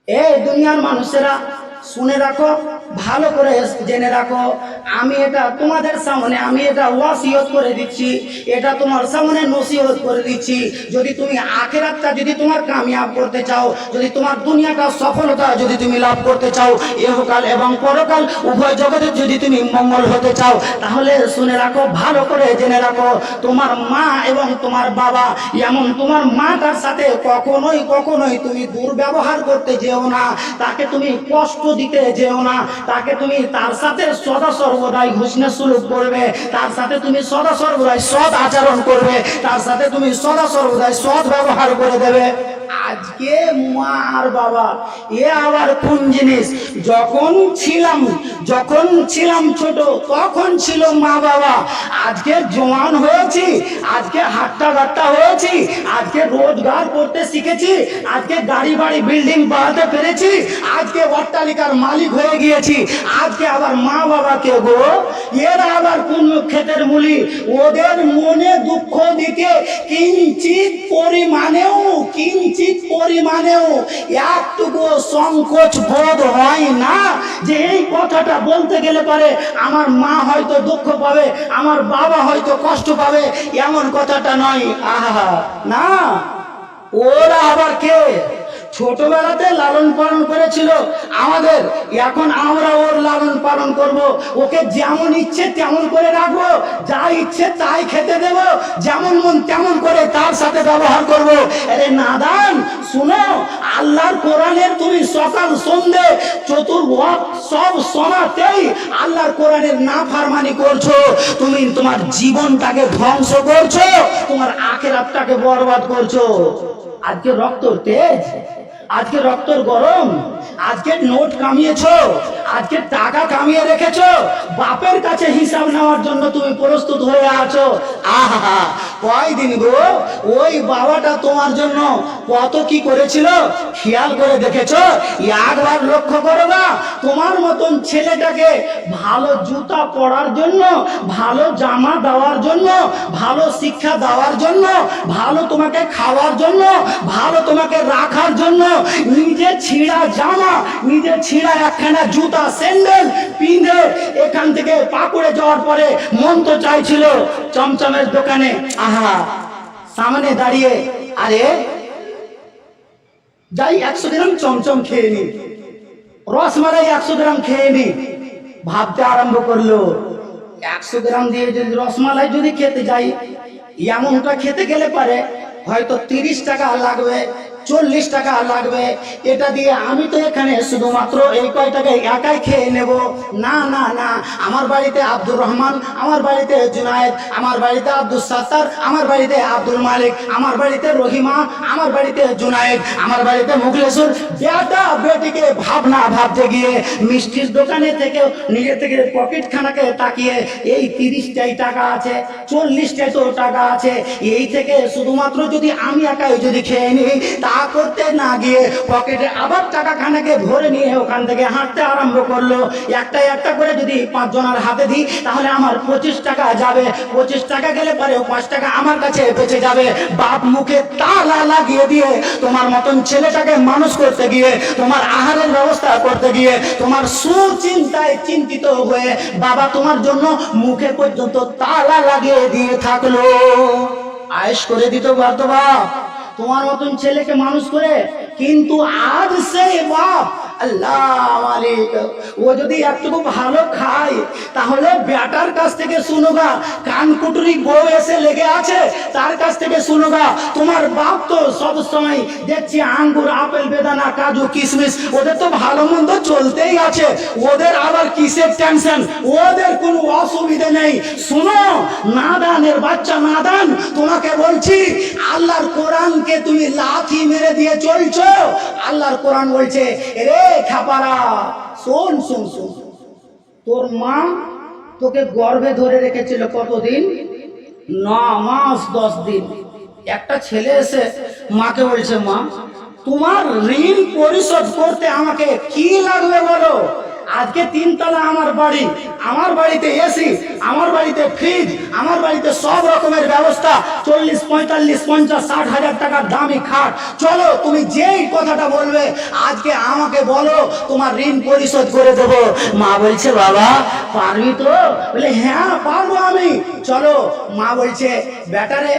এই দুনিয়ার মানুষেরা শুনে রাখো, ভালো করে জেনে রাখো, আমি এটা তোমাদের সামনে আমি এটা ওয়াসিয়ত করে দিচ্ছি, এটা তোমার সামনে নসিহত করে দিচ্ছি। যদি তুমি আখিরাতটা যদি তোমার কামিয়াব করতে চাও, যদি তোমার দুনিয়াটা সফলতা যদি তুমি লাভ করতে চাও, ইহকাল এবং পরকাল উভয় জগতে যদি তুমি মঙ্গল হতে চাও, তাহলে শুনে রাখো, ভালো করে জেনে রাখো, তোমার মা এবং তোমার বাবা, এমন তোমার মাটার সাথে কখনোই কখনোই তুমি দুর্ব্যবহার করতে যেও না, তাকে তুমি কষ্ট দিতে যেও না, তাকে তুমি তার সাথে সদা সর্বদাই হুসনে সুলুক করবে, তার সাথে তুমি সদা সর্বদাই সৎ আচরণ করবে, তার সাথে তুমি সদা সর্বদাই সৎ ব্যবহার করে দেবে। আজকে মা আর বাবা এ আবার কোন জিনিস? যখন ছিলাম ছোট তখন ছিল মা বাবা, আজকে জওয়ান হয়েছি, আজকে হাট্টা গাট্টা হয়েছি, আজকে রোজগার করতে শিখেছি, আজকে গাড়ি বাড়ি বিল্ডিং বাড়াতে পেরেছি, আজকে অট্টালিকার মালিক হয়ে গিয়েছি, আজকে আবার মা বাবাকে গো এরা আবার কোন ক্ষেতের মূলি? ওদের মনে দুঃখ দিতে কিঞ্চিত পরিমাণেও একটুকু সংকোচ বোধ হয় না, যে এই কথাটা বলতে গেলে পারে আমার মা হয়তো দুঃখ পাবে, আমার বাবা হয়তো কষ্ট পাবে, এমন কথাটা নয়। আহা না, ওরা আবার কে? ছোটবেলাতে লালন পালন করেছিল আমাদের, এখন আমরা ওর লালন পালন করব, ওকে যেমন ইচ্ছে তেমন করে রাখবো, যা ইচ্ছে তাই খেতে দেব, যেমন মন তেমন করে তার সাথে ব্যবহার করব। আরে নাদান শুনো, আল্লাহর কোরআনের তুমি সকাল সন্ধে চতুর্ভুজ সব সময়তেই আল্লাহর কোরআনের নাফরমানি করছো, তুমি তোমার জীবনটাকে ধ্বংস করছো, তোমার আখিরাতটাকে বরবাদ করছো। আজকে রক্তর তেজ, আজকে রক্তর গরম, আজকে নোট কামিয়েছো, আজকে টাকা কামিয়ে রেখেছো, বাপের কাছে হিসাব নেওয়ার জন্য তুমি প্রস্তুত হয়ে আছো। আহা, কয়দিন গো ওই বাবাটা তোমার জন্য কত কি করেছিল খেয়াল করে দেখেছো? একবার লক্ষ্য করো না, তোমার মতন ছেলেটাকে ভালো জুতা পরার জন্য, ভালো জামা দেওয়ার জন্য, ভালো শিক্ষা দেওয়ার জন্য, ভালো তোমাকে খাওয়ার জন্য, ভালো তোমাকে রাখার জন্য নিজে ছিঁড়া জামা, নিজে ছিঁড়া একখানা জুতা স্যান্ডেল পিঁধে এখান থেকে পাকুড়ে যাওয়ার পরে মন তো চাইছিল চমচমের দোকানে আহা সামনে দাঁড়িয়ে আরে যাই 100 গ্রাম চমচম খেয়ে নি, রসমালাই 100 গ্রাম খেয়ে নি, ভাবতে আরম্ভ করলো 100 গ্রাম দিয়ে যদি রসমালাই যদি খেতে যাই, এমনটা খেতে গেলে পারে হয়তো 30 টাকা লাগবে, 40 টাকা লাগবে, এটা দিয়ে আমি তো এখানে শুধুমাত্র এই কয়টাকে একাই খেয়ে নেব। না না না, আমার বাড়িতে আব্দুর রহমান, আমার বাড়িতে জুনায়েদ, আমার বাড়িতে আব্দুল সাত্তার, আমার বাড়িতে আব্দুল মালিক, আমার বাড়িতে রহিমা, আমার বাড়িতে জুনায়েদ, আমার বাড়িতে মুখলেসুর। বেটা বেটিকে ভাবনা ভাবতে গিয়ে মিষ্টির দোকানে থেকে নিজে থেকে পকেট খানাকে তাকিয়ে এই 30টাই টাকা আছে, 40টাই তো টাকা আছে, এই থেকে শুধুমাত্র যদি আমি একাই যদি খেয়ে নিই, তা করতে না গিয়ে পকেটে আবার টাকা খানাকে ধরে নিয়ে ওখান থেকে হাঁটতে আরম্ভ করলো। একটা একটা করে যদি 5 জনের হাতে দিই, তাহলে আমার 25 টাকা যাবে, 25 টাকা গেলে পরে 5 টাকা আমার কাছে বেঁচে যাবে। বাপ মুখে তালা লাগিয়ে দিয়ে তোমার মতন ছেলেটাকে মানুষ করতে গিয়ে, তোমার আহারের ব্যবস্থা করতে গিয়ে, তোমার সুচিন্তায় চিন্তিত হয়ে বাবা তোমার জন্য মুখে পর্যন্ত তালা লাগিয়ে দিয়ে থাকলো। আয়েশ করে দিতে পারতো বাপ তোমার মতন ছেলেকে মানুষ করে, কিন্তু আজ সেই বাপ আল্লাহ মালিক, ও যদি একটুকু ভালো খায় তাহলে বেটার কাছ থেকে শুনোগা, কানকুটুরি বউ এসে লেগে আছে তার কাছ থেকে শুনোগা। তোমার বাপ তো সব সময় দেখছি আঙ্গুর আপেল বেদানা কাজু কিশমিশ, ওদের তো ভালো মন্দ চলতেই আছে, ওদের আবার কিসের টেনশন, ওদের কোনো অসুবিধে নেই। শুনো নাদানের বাচ্চা নাদান, তোমাকে বলছি আল্লাহর কোরআনকে তুমি লাথি মেরে দিয়ে চলছো। আল্লাহর কোরআন বলছে রে খাপারা শোন শোন শোন, তোর মা তোকে গর্ভে ধরে রেখেছিল কতদিন? 9 মাস 10 দিন। একটা ছেলে এসে মাকে বলছে মা তোমার ঋণ পরিশোধ করতে আমাকে কি লাগবে বলো, আজকে 3 তলা আমার বাড়ি, আমার বাড়িতে এসি, আমার বাড়িতে ফ্রিজ, আমার বাড়িতে সব রকমের ব্যবস্থা, 40, 45, 50, 60 হাজার টাকার দামি খাট। চলো তুমি যেই কথাটা বলবে আজকে আমাকে বলো, তোমার ঋণ পরিশোধ করে দেবো। মা বলছে বাবা পারবি তো? বলে হ্যাঁ পারবো আমি। চলো। মা বলছে বেটারে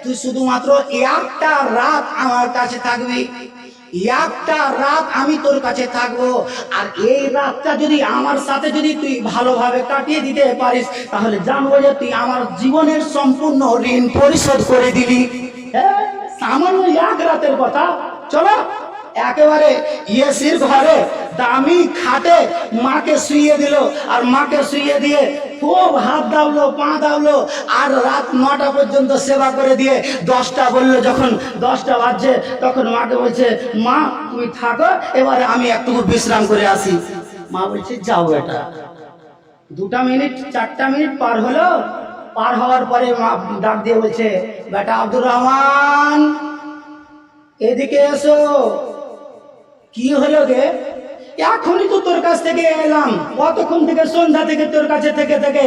তুই শুধুমাত্র একটা রাত আমার কাছে থাকবি, একটা রাত আমি তোর কাছে থাকবো, আর এই রাতটা যদি আমার সাথে যদি তুই ভালোভাবে কাটিয়ে দিতে পারিস তাহলে জানবো যে তুই আমার জীবনের সম্পূর্ণ ঋণ পরিশোধ করে দিলি। হ্যাঁ, সামান্য এক রাতের কথা। চলো একেবারে এসির ঘরে দামি খাটে মাকে শুইয়ে দিল, আর মাকে শুইয়ে দিয়ে খুব হাত দাবলো, পা দাবলো, আর রাত 9টা পর্যন্ত সেবা করে দিয়ে 10টা বললো, যখন 10টা বাজছে তখন মাকে বলছে মা তুমি থাকো, এবারে আমি একটু বিশ্রাম করে আসি। মা বলছে যাও বেটা। 2টা মিনিট 4টা মিনিট পার হলো, পার হওয়ার পরে মা ডাক দিয়ে বলছে বেটা আব্দুর রহমান এদিকে এসো। কি হলো গে? এখনই তো তোর কাছ থেকে এলাম, কতক্ষণ থেকে সন্ধ্যা থেকে তোর কাছে থেকে থেকে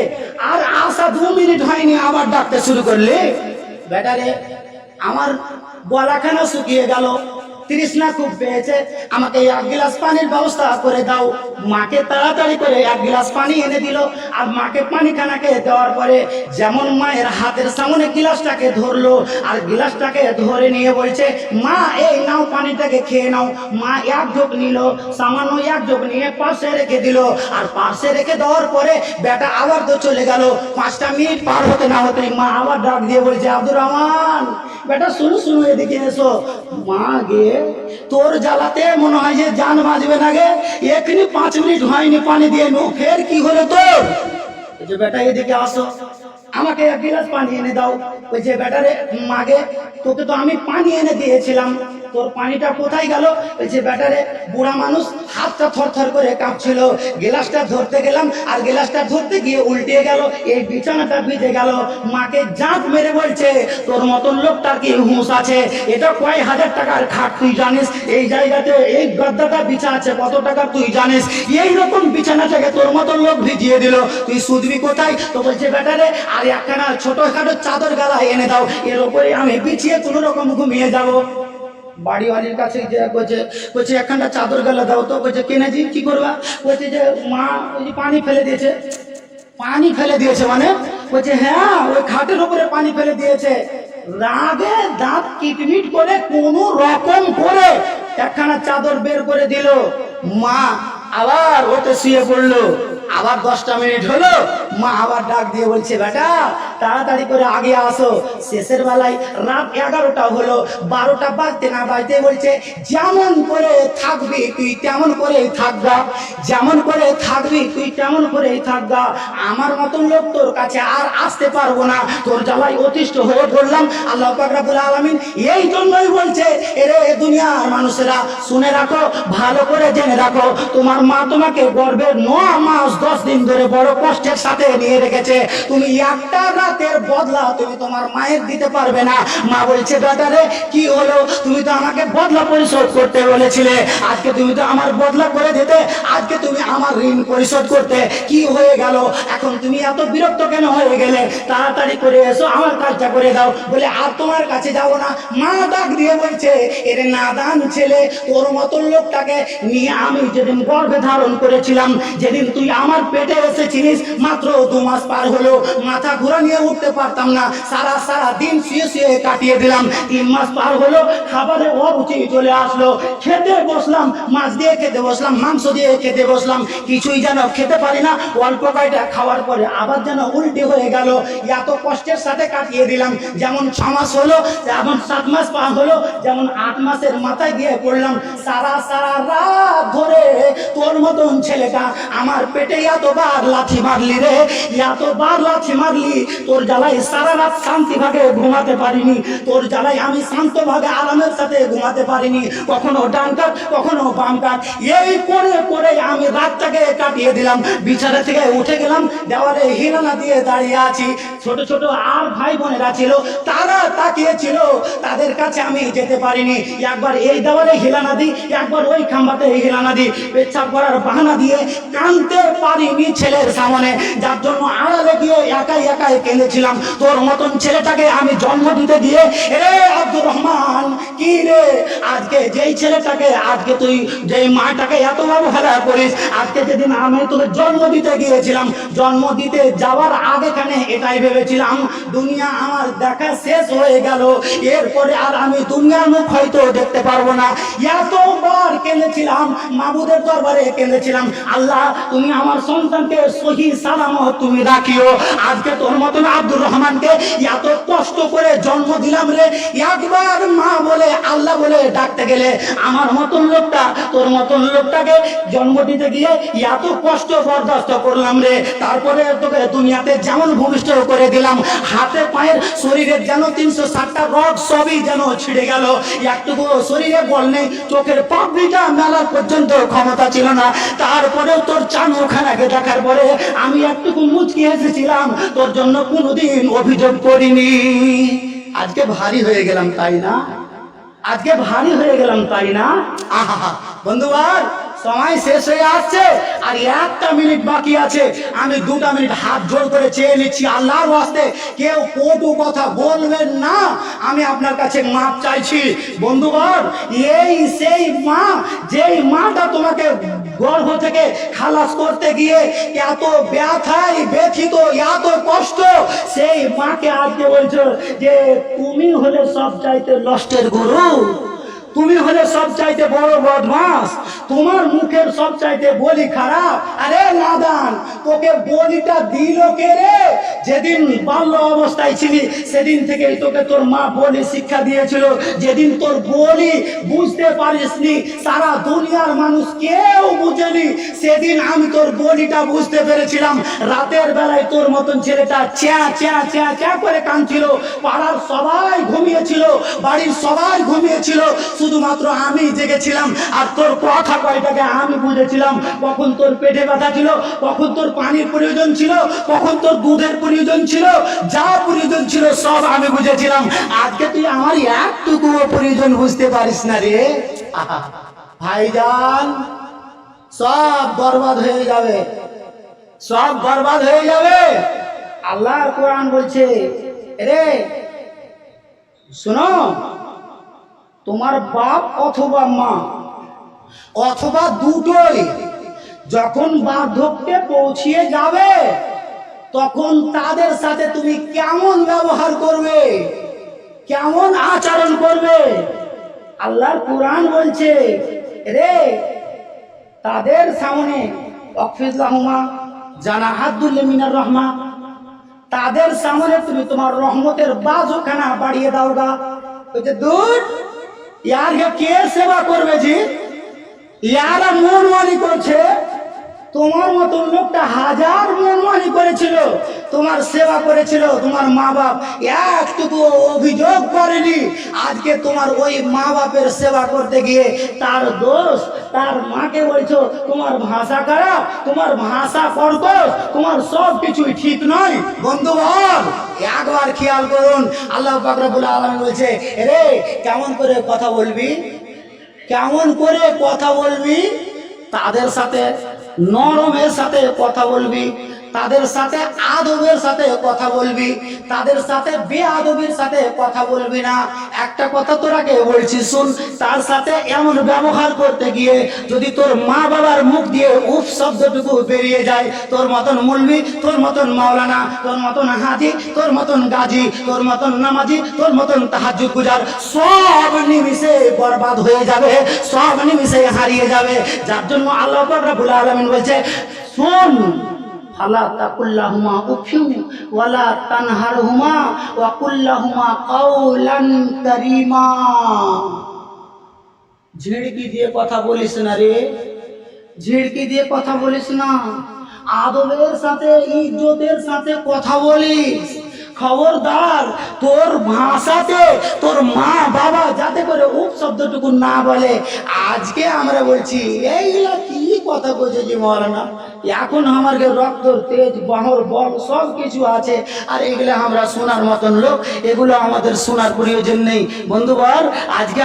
আর আসা 2 মিনিট হয়নি আবার ডাকতে শুরু করলে। বেটারে আমার গলাখানা শুকিয়ে গেল, তৃষ্ণা খুব পেয়েছে, আমাকে 1 গ্লাস পানির ব্যবস্থা করে দাও। মাকে তাড়াতাড়ি করে 1 গ্লাস পানি এনে দিল, আর মাকে পানিখানাকে দেওয়ার পরে যেমন মায়ের হাতের সামনে গ্লাসটাকে ধরলো, আর গ্লাসটাকে ধরে নিয়ে বলছে মা এই নাও পানিটাকে খেয়ে নাও। মা 1 ঢোক নিল, সামান্য 1 ঢোক নিয়ে পাশে রেখে দিল, আর পাশে রেখে দেওয়ার পরে বেটা আবার তো চলে গেল। 5টা মিনিট পার হতে না হতে মা আবার ডাক দিয়ে বলছে আব্দুর রহমান বেটা শুনো শুনো এদিকে এসো। মা গে তোর জ্বালাতে মনে হয় যে জান বাঁচবে না গে, এখনই 5 মিনিট হয়নি পানি দিয়ে নো, ফের কি হলো তোর? যে বেটা এদিকে আসো, আমাকে 1 গ্লাস পানি এনে দাও। ওই যে বেটারে মাগে তোকে তো আমি পানি এনে দিয়েছিলাম, তোর পানিটা কোথায় গেল? ওই যে বেটারে বুড়া মানুষ হাতটা থরথর করে কাঁপছিল, গ্লাসটা ধরতে গেলাম আর গ্লাসটা ধরতে গিয়ে উল্টে গেল, এই বিছানাটা ভিজে গেল। মাকে জাঁত মেরে বলছে তোর মতন লোকটার কি হুঁশ আছে? এটা কয় হাজার টাকার খাট তুই জানিস? এই জায়গাতে এই গদ্দাটা বিছা আছে কত টাকা তুই জানিস? এই রকম বিছানাটাকে তোর মতন লোক ভিজিয়ে দিল, তুই শুধবি কোথায়? তো বলছে বেটারে আর একখানা ছোটখাটো চাদর গালায় এনে দাও, এর উপরে আমি বিছিয়ে কোনো রকম ঘুমিয়ে যাবো। বাড়িওয়ালির কাছে যে বলছে একখানটা চাদর গালা দাও তো। বলছে কিনেছি কি করবা? বলছে যে মা ওই পানি ফেলে দিয়েছে। পানি ফেলে দিয়েছে মানে? বলছে হ্যাঁ ওই খাটের উপরে পানি ফেলে দিয়েছে। রাগে দাঁত কিটমিট করে কোন রকম করে একখানা চাদর বের করে দিল। মা আবার ওতে শুয়ে পড়লো। আবার 10টা মিনিট হলো, মা আবার ডাক দিয়ে বলছে বেটা তাড়াতাড়ি করে আগে আসো। শেষের বেলায় রাত 11টা হলো, 12টা বাজতে না বাজতে বলছে যেমন করে থাকবি তুই তেমন করেই থাকবা, যেমন করে থাকবি তুই তেমন করেই থাকবা, আমার মতন লোক তোর কাছে আর আসতে পারবো না, তোর জ্বালায় অতিষ্ঠ হয়ে পড়লাম। আল্লাহ পাক রব্বুল আলামিন এই জন্যই বলছে এরে দুনিয়ার মানুষেরা শুনে রাখো, ভালো করে জেনে রাখো, তোমার মা তোমাকে গর্ভে 9 মাস 10 দিন ধরে বড় কষ্টের সাথে নিয়ে রেখেছে, তুমি একটা রাতের বদলা তুমি তোমার মায়ের দিতে পারবে না। মা বলছে বেটারে কি হলো? তুমি তো আমাকে বদলা পরিশোধ করতে বলেছিলে, আজকে তুমি তো আমার বদলা করে দিতে, আজকে তুমি আমার ঋণ পরিশোধ করতে, কি হয়ে গেল? এখন তুমি এত বিরক্ত কেন হয়ে গেলে? তাড়াতাড়ি করে এসো আমার কাজটা করে দাও। বলে আর তোমার কাছে যাব না। মা ডাক দিয়ে বলছে এরে নাদান ছেলে, তোর মতন লোকটাকে নিয়ে আমি যেদিন গর্ভে ধারণ করেছিলাম, যেদিন তুই আমার পেটে এসেছিলিস, মাত্র 2 মাস পার হলো, মাথা ঘুরা নিয়ে উঠতে পারতাম না, সারা দিন শুয়ে শুয়ে কাটিয়ে দিলাম। 3 মাস পার হলো, খাবারে অরুচি চলে আসলো, খেতে বসলাম, মাছ দিয়ে খেতে বসলাম, মাংস দিয়ে খেতে বসলাম, কিছুই যেন খেতে পারি না। অল্প কয়টা খাওয়ার পরে আবার যেন উল্টে হয়ে গেল। এত কষ্টের সাথে কাটিয়ে দিলাম, যেমন 6 মাস হলো, যেমন 7 মাস পার হলো, যেমন 8 মাসের মাথায় গিয়ে পড়লাম। সারা রাত ধরে তোর মতন ছেলেটা আমার পেটে এতবার লাথি মারলি রে, এতবার লাথি মারলি, তোর জ্বালায় সারা রাত শান্তি ভাগে ঘুমাতে পারিনি, তোর জ্বালায় আমি শান্ত ভাগে আরামের সাথে ঘুমাতে পারিনি, কখনো ডান কাট কখনো বাম কাট, এই করে করে আমি রাতটাকে কাটিয়ে দিলাম। বিছানা থেকে উঠে গেলাম, দেওয়ালে হিরানা দিয়ে দাঁড়িয়ে আছি। ছোট ছোট আর ভাই বোনেরা ছিল, তারা তাকিয়েছিল, তাদের কাছে আমি যেতে পারিনি। একবার এই দেওয়ালে হিলানা দিই, একবার ওই খাম্বাতে হিলানা ফিরানা দি পেচ্ছাপ করার বাহানা দিয়ে কানতে পারিনি ছেলের সামনে, যার জন্য আড়ালে গিয়ে একাই একাই কেঁদেছিলাম। তোর মতন ছেলেটাকে আমি জন্ম দিতে গিয়ে, রে আব্দুর রহমান, কি রে আজকে যেই ছেলেটাকে আজকে তুই যেই মাটাকে এত অবহেলা করিস, আজকে যেদিন আমি তোকে জন্ম দিতে গিয়েছিলাম, জন্ম দিতে যাওয়ার আগেখানে এটাই ভেবেছিলাম দুনিয়া আমার দেখা শেষ হয়ে গেল, এরপরে আর আমি দুনিয়ার মুখ হয়তো দেখতে পারবো না। এতবার কেঁদেছিলাম, মাবুদের দরবারে কেঁদেছিলাম, আল্লাহ তুমি আমার সন্তানকে সহি সালামত তুমি রাখিও। আজকে তোর মতন আব্দুর রহমানকে এত কষ্ট করে জন্ম দিলাম রে, একবার মা বলে আল্লাহ বলে ডাকতে গেলে আমার মতন লোকটা, তোর মতন লোকটাকে জন্ম দিতে গিয়ে এত কষ্ট বরদাস্ত করলাম রে, তারপরে তোকে দুনিয়াতে যেমন ভূমিষ্ঠ করে দিলাম, হাতে পায়ের শরীরের যেন 360টা রড সবই যেন ছিঁড়ে গেল, একটুকু শরীরে বল নেই, চোখের পাপড়িটা মেলার পর্যন্ত ক্ষমতা ছিল না, তারপরেও তোর চানুখানাকে দেখার পরে আমি একটুকু মুচকি এসেছিলাম, তোর জন্য কোনোদিন অভিযোগ করিনি। আজকে ভারী হয়ে গেলাম তাই না? আজকে ভারী হয়ে গেলাম তাই না? আহা বন্ধুবার, সময় শেষ হয়ে আসছে আর 1টা মিনিট বাকি আছে। আমি 2টা মিনিট হাত জোড় করে চেয়ে নিচ্ছি, আল্লাহর ওয়াস্তে কেউ কটু কথা বলবেন না, আমি আপনার কাছে মাপ চাইছি। বন্ধুগণ, এই সেই মা, যেই মাটা তোমাকে গর্ভ থেকে খালাস করতে গিয়ে এত ব্যথায় ব্যথিত, এত কষ্ট, সেই মাকে আজকে বলছো যে তুমি হলে সব চাইতে নষ্টের গুরু, তুমি হলে সব চাইতে বড় বদমাস, তোমার মুখের সব চাইতে বলি খারাপ। আরে নাদান, তোকে বলিটা দিল কে রে? যেদিন বাল্য অবস্থায় ছিলি সেদিন থেকে তোকে তোর মা বলি শিক্ষা দিয়েছিল, যেদিন তোর বলি বুঝতে পারিসনি, সারা দুনিয়ার মানুষ কেউ বুঝেনি, সেদিন আমি তোর বলিটা বুঝতে পেরেছিলাম। রাতের বেলায় তোর মতন ছেলেটা চ্যা চ্যা চ্যা চ্যা করে কাঁদছিল, পাড়ার সবাই ঘুমিয়েছিল, বাড়ির সবাই ঘুমিয়েছিল, শুধুমাত্র আমি জেগেছিলাম, আর তোর কথা কয়টাকে আমি বুঝেছিলাম। কখন তোর পেটে ব্যথা ছিল, কখন তোর পানির প্রয়োজন ছিল, কখন তোর দুধের প্রয়োজন ছিল, যা প্রয়োজন ছিল সব আমি বুঝেছিলাম। আজকে তুই আমার একটুকু প্রয়োজন বুঝতে পারিস না রে। ভাইজান, সব বরবাদ হয়ে যাবে, সব বরবাদ হয়ে যাবে। আল্লাহর কোরআন বলছে, রে শোনো, তোমার বাপ অথবা মা অথবা দুটোই যখন বার্ধক্যে পৌঁছিয়ে যাবে, তখন তাদের সাথে তুমি কেমন ব্যবহার করবে, কেমন আচরণ করবে? আল্লাহর কোরআন বলছে, রে তাদের সামনে ওয়াকফিজলাহুমা জানাহাতুল মিনার রহমা, তাদের সামনে তুমি তোমার রহমতের বাজুখানা বাড়িয়ে দাও গা। দূর, ইয়ারকে কে সেবা করবে জি? ইয়ারা মনমানি করছে। তোমার মতন লোকটা হাজার মনমানি করেছিল, তোমার সেবা করেছিল, তোমার মা বাপ একটুকু অভিযোগ করেনি। আজকে তোমার ওই মা বাপের সেবা করতে গিয়ে তার দোষ, তার মাকে বলছো তোমার ভাষা খারাপ, তোমার ভাষা কর্কশ, তোমার সব কিছুই ঠিক নয়। বন্ধুগণ, একবার খেয়াল করুন, আল্লাহ পাক রব্বুল আলামিন বলছে, রে কেমন করে কথা বলবি, কেমন করে কথা বলবি? তাদের সাথে নরমের সাথে কথা বলবি, তাদের সাথে আদবের সাথে কথা বলবি, তাদের সাথে বেআদবের সাথে কথা বলবি না। একটা কথা তোরাকে বলছি শুন, তার সাথে এমন ব্যবহার করতে গিয়ে যদি তোর মা বাবার মুখ দিয়ে উফ শব্দটুকু বেরিয়ে যায়, তোর মতন মুলবি, তোর মতন মাওলানা, তোর মতন হাজি, তোর মতন গাজী, তোর মতন নামাজি, তোর মতন তাহাজ্জুদ গুজার সব নিমিষে বরবাদ হয়ে যাবে, সব নিমিষে হারিয়ে যাবে। যার জন্য আল্লাহ পাক রব্বুল আলামিন বলছে, শোন, ফালা তাকুল্লাহুমা উফিউ ওয়ালা তানহারহুমা ওয়া কুল্লাহুমা কাওলান কারীমা। ঝিড়কি দিয়ে কথা বলিস না রে, ঝিড়কি দিয়ে কথা বলিস না, আদবের সাথে ইজ্জতের সাথে কথা বলিস। খবরদার, তোর ভাষাতে তোর মা বাবা যাতে করে উপ শব্দটুকু না বলে। আজকে আমরা বলছি এইগুলা কি কথা কইছে যে মৌলানা এখন আমার রক্ত তেজ বাহর বল সব কিছু আছে, আর এগুলো আমরা শোনার মতন লোক, এগুলো আমাদের শোনার প্রয়োজন নেই। বন্ধুবার, আজকে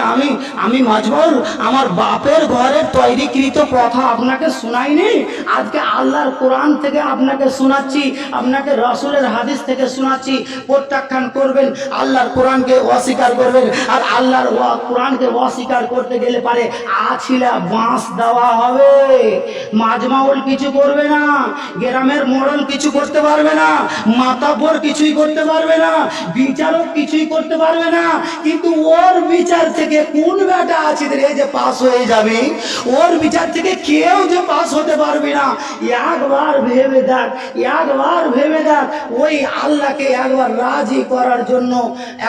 আমি মাজবুল আমার বাপের ঘরের তৈরিকৃত কথা আপনাকে শোনাইনি, আজকে আল্লাহর কোরআন থেকে আপনাকে শোনাচ্ছি, আপনাকে রাসূলের হাদিস থেকে শোনাচ্ছি। প্রত্যাখ্যান করবেন, আল্লাহর কোরআনকে অস্বীকার করবেন, আর আল্লাহর কোরআনকে অস্বীকার করতে গেলে পারে আছিলা বাঁশ দেওয়া হবে। মাজমাউল কিছু করবে না, গ্রামের মোড়ল কিছু করতে পারবে না, মাতাব্বর কিছুই করতে পারবে না, বিচারক কিছুই করতে পারবে না। কিন্তু ওর বিচার থেকে কোন বেটা আছে রে যে পাস হয়ে যাবে? ওর বিচার থেকে কেউ যে পাস হতে পারবে না। একবার ভেবে দেখ, একবার ভেবে দেখ। ওই আল্লাহকে একবার রাজি করার জন্য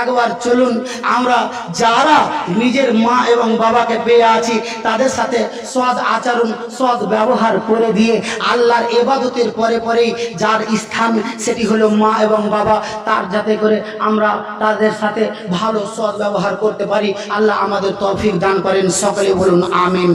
একবার চলুন আমরা যারা নিজের মা এবং বাবাকে পেয়ে আছি তাদের সাথে সৎ আচরণ সৎ ব্যবহার করে দিয়ে আল্লাহর ইবাদতের পরে পরেই যার স্থান সেটি হলো মা এবং বাবা, তার যাতে করে আমরা তাদের সাথে ভালো সৎ ব্যবহার করতে পারি। আল্লাহ আমাদের তৌফিক দান করেন, সকলে বলুন আমিন।